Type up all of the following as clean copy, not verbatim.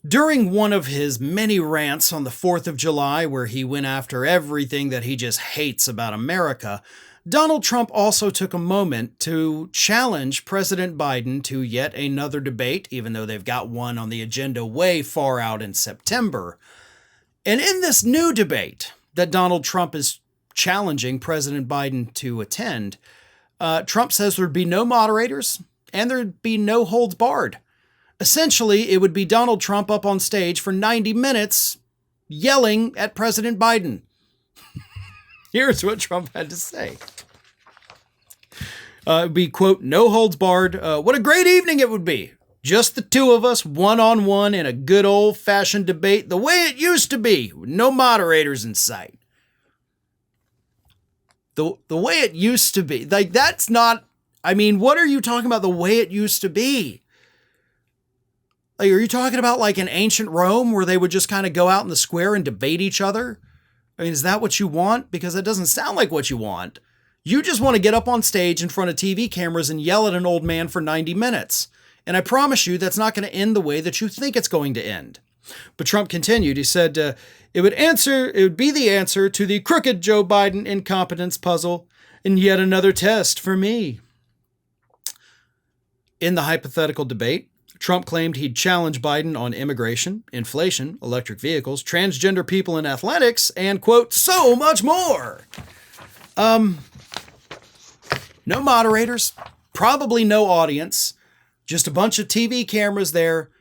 During one of his many rants on the 4th of July, where he went after everything that he just hates about America, Donald Trump also took a moment to challenge President Biden to yet another debate, even though they've got one on the agenda way far out in September. And in this new debate that Donald Trump is challenging President Biden to attend, Trump says there'd be no moderators and there'd be no holds barred. Essentially, it would be Donald Trump up on stage for 90 minutes yelling at President Biden. Here's what Trump had to say. It'd be, quote, no holds barred. What a great evening it would be. Just the two of us, one-on-one in a good old-fashioned debate, the way it used to be, with no moderators in sight. The way it used to be. Like, that's not, I mean, what are you talking about the way it used to be? Like, are you talking about like in ancient Rome where they would just kind of go out in the square and debate each other? I mean, is that what you want? Because that doesn't sound like what you want. You just want to get up on stage in front of TV cameras and yell at an old man for 90 minutes. And I promise you that's not going to end the way that you think it's going to end. But Trump continued. He said, it would be the answer to the crooked Joe Biden incompetence puzzle and yet another test for me. In the hypothetical debate, Trump claimed he'd challenge Biden on immigration, inflation, electric vehicles, transgender people in athletics, and, quote, so much more. No moderators, probably no audience, just a bunch of TV cameras there,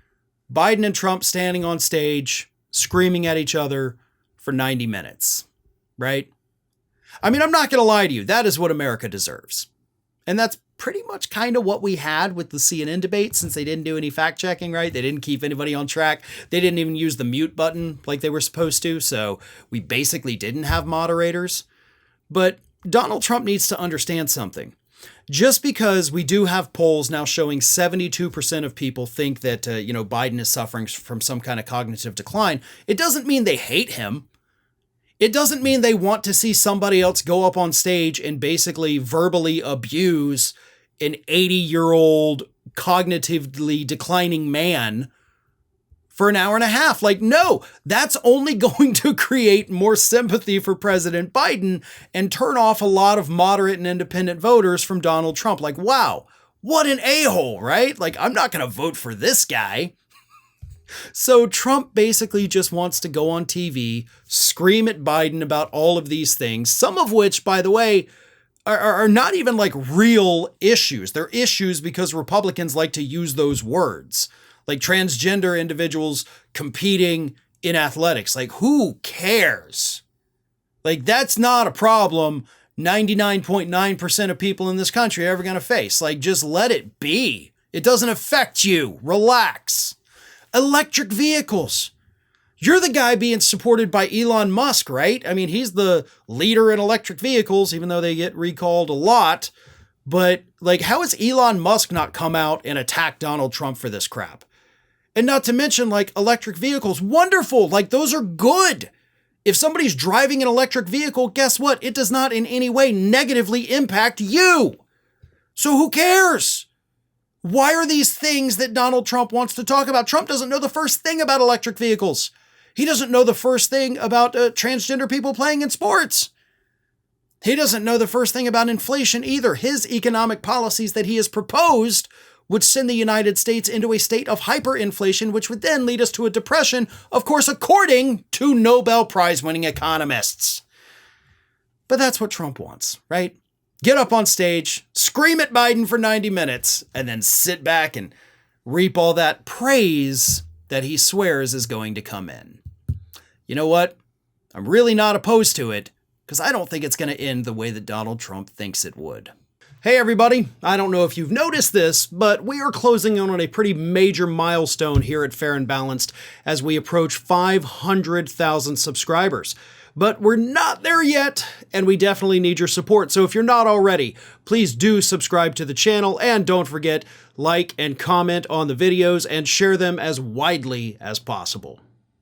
Biden and Trump standing on stage, screaming at each other for 90 minutes, right? I mean, I'm not going to lie to you. That is what America deserves. And that's pretty much kind of what we had with the CNN debate, since they didn't do any fact checking, right? They didn't keep anybody on track. They didn't even use the mute button like they were supposed to. So we basically didn't have moderators. But Donald Trump needs to understand something. Just because we do have polls now showing 72% of people think that, Biden is suffering from some kind of cognitive decline, it doesn't mean they hate him. It doesn't mean they want to see somebody else go up on stage and basically verbally abuse an 80-year-old cognitively declining man for an hour and a half. Like, no, that's only going to create more sympathy for President Biden and turn off a lot of moderate and independent voters from Donald Trump. Like, wow, what an a-hole, right? Like, I'm not going to vote for this guy. So Trump basically just wants to go on TV, scream at Biden about all of these things, some of which, by the way, are not even like real issues. They're issues because Republicans like to use those words, like transgender individuals competing in athletics. Like, who cares? Like, that's not a problem 99.9% of people in this country are ever going to face. Like, just let it be. It doesn't affect you. Relax. Electric vehicles. You're the guy being supported by Elon Musk, right? I mean, he's the leader in electric vehicles, even though they get recalled a lot. But like, how has Elon Musk not come out and attack Donald Trump for this crap? And not to mention, like, electric vehicles, wonderful. Like, those are good. If somebody's driving an electric vehicle, guess what? It does not in any way negatively impact you. So who cares? Why are these things that Donald Trump wants to talk about? Trump doesn't know the first thing about electric vehicles. He doesn't know the first thing about transgender people playing in sports. He doesn't know the first thing about inflation either. His economic policies that he has proposed would send the United States into a state of hyperinflation, which would then lead us to a depression, of course, according to Nobel Prize-winning economists. But that's what Trump wants, right? Get up on stage, scream at Biden for 90 minutes, and then sit back and reap all that praise that he swears is going to come in. You know what? I'm really not opposed to it, because I don't think it's going to end the way that Donald Trump thinks it would. Hey everybody, I don't know if you've noticed this, but we are closing in on a pretty major milestone here at Fair and Balanced as we approach 500,000 subscribers. But we're not there yet, and we definitely need your support. So if you're not already, please do subscribe to the channel, and don't forget, like and comment on the videos and share them as widely as possible.